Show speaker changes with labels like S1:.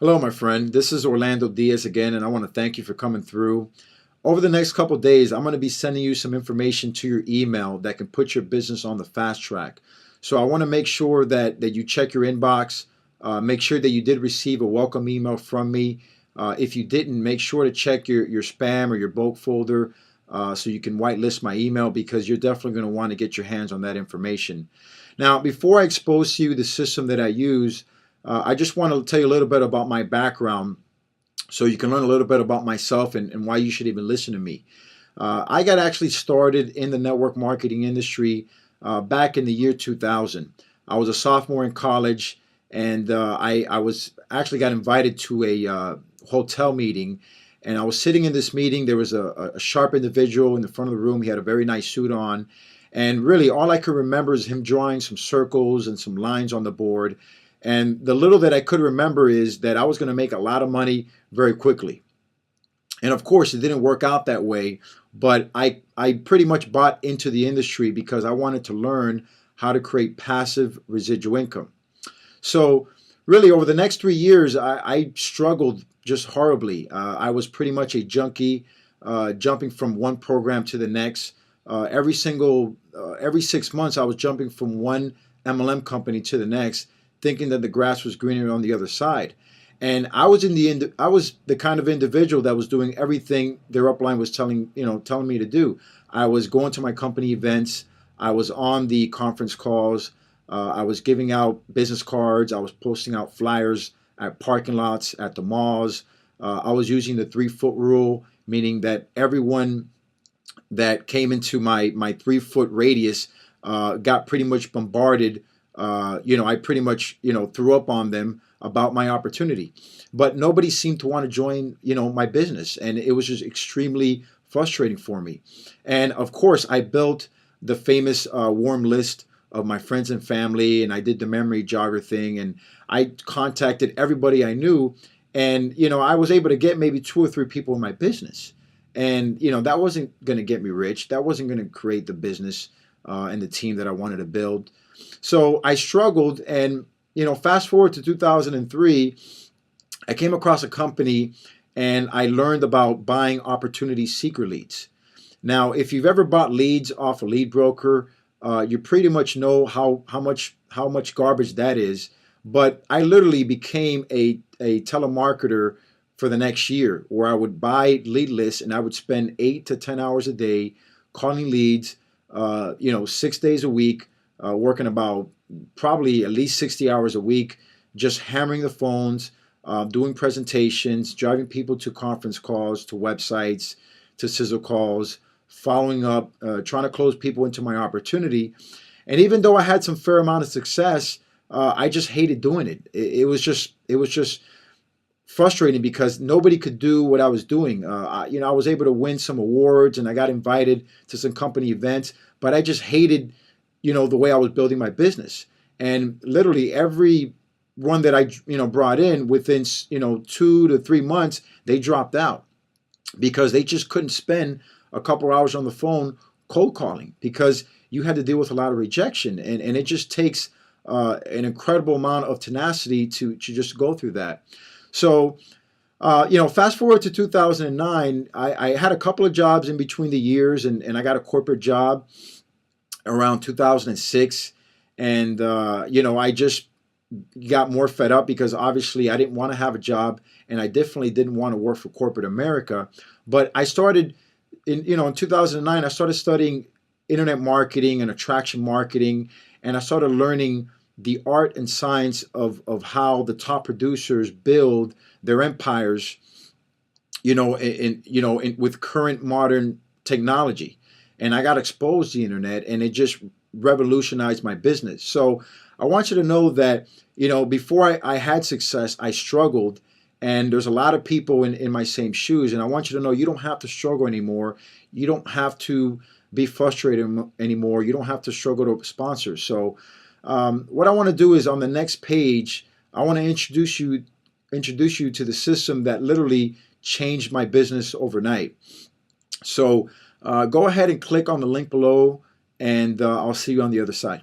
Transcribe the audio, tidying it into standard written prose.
S1: Hello, my friend. This is Orlando Diaz again, and I want to thank you for coming through. Over the next couple of days, I'm going to be sending you some information to your email that can put your business on the fast track. So I want to make sure that you check your inbox, make sure that you did receive a welcome email from me. If you didn't, make sure to check your spam or your bulk folder so you can whitelist my email, because you're definitely going to want to get your hands on that information. Now, before I expose to you the system that I use, I just want to tell you a little bit about my background so you can learn a little bit about myself and why you should even listen to me. I got actually started in the network marketing industry back in the year 2000. I was a sophomore in college, and I was actually got invited to a hotel meeting, and I was sitting in this meeting. There was a sharp individual in the front of the room. He had a very nice suit on, and really all I could remember is him drawing some circles and some lines on the board. And the little that I could remember is that I was going to make a lot of money very quickly. And of course, it didn't work out that way, but I pretty much bought into the industry because I wanted to learn how to create passive residual income. So really, over the next 3 years, I struggled just horribly. I was pretty much a junkie, jumping from one program to the next. Every 6 months, I was jumping from one MLM company to the next, thinking that the grass was greener on the other side. And I was the kind of individual that was doing everything their upline was telling me to do. I was going to my company events. I was on the conference calls. I was giving out business cards. I was posting out flyers at parking lots, at the malls. I was using the 3-foot rule, meaning that everyone that came into my 3-foot radius got pretty much bombarded. I pretty much, threw up on them about my opportunity, but nobody seemed to want to join, my business. And it was just extremely frustrating for me. And of course, I built the famous warm list of my friends and family, and I did the memory jogger thing, and I contacted everybody I knew. And, I was able to get maybe 2 or 3 people in my business. And, that wasn't going to get me rich. That wasn't going to create the business and the team that I wanted to build. So I struggled, and fast forward to 2003, I came across a company and I learned about buying opportunity seeker leads. Now, if you've ever bought leads off a lead broker, you pretty much know how much garbage that is. But I literally became a telemarketer for the next year, where I would buy lead lists and I would spend 8 to 10 hours a day calling leads, 6 days a week. Working about probably at least 60 hours a week, just hammering the phones, doing presentations, driving people to conference calls, to websites, to sizzle calls, following up, trying to close people into my opportunity. And even though I had some fair amount of success, I just hated doing it. It was just frustrating because nobody could do what I was doing. I was able to win some awards and I got invited to some company events, but I just hated the way I was building my business. And literally every one that I, brought in within, 2 to 3 months, they dropped out because they just couldn't spend a couple hours on the phone cold calling, because you had to deal with a lot of rejection. And it just takes an incredible amount of tenacity to just go through that. So, fast forward to 2009, I had a couple of jobs in between the years, and I got a corporate job around 2006, and I just got more fed up because obviously I didn't want to have a job, and I definitely didn't want to work for corporate America. But I started in 2009, I started studying internet marketing and attraction marketing, and I started learning the art and science of how the top producers build their empires, with current modern technology. And I got exposed to the internet, and it just revolutionized my business. So I want you to know that, before I had success, I struggled. And there's a lot of people in my same shoes. And I want you to know you don't have to struggle anymore. You don't have to be frustrated anymore. You don't have to struggle to sponsor. So what I want to do is, on the next page, I want to introduce you to the system that literally changed my business overnight. So go ahead and click on the link below, and I'll see you on the other side.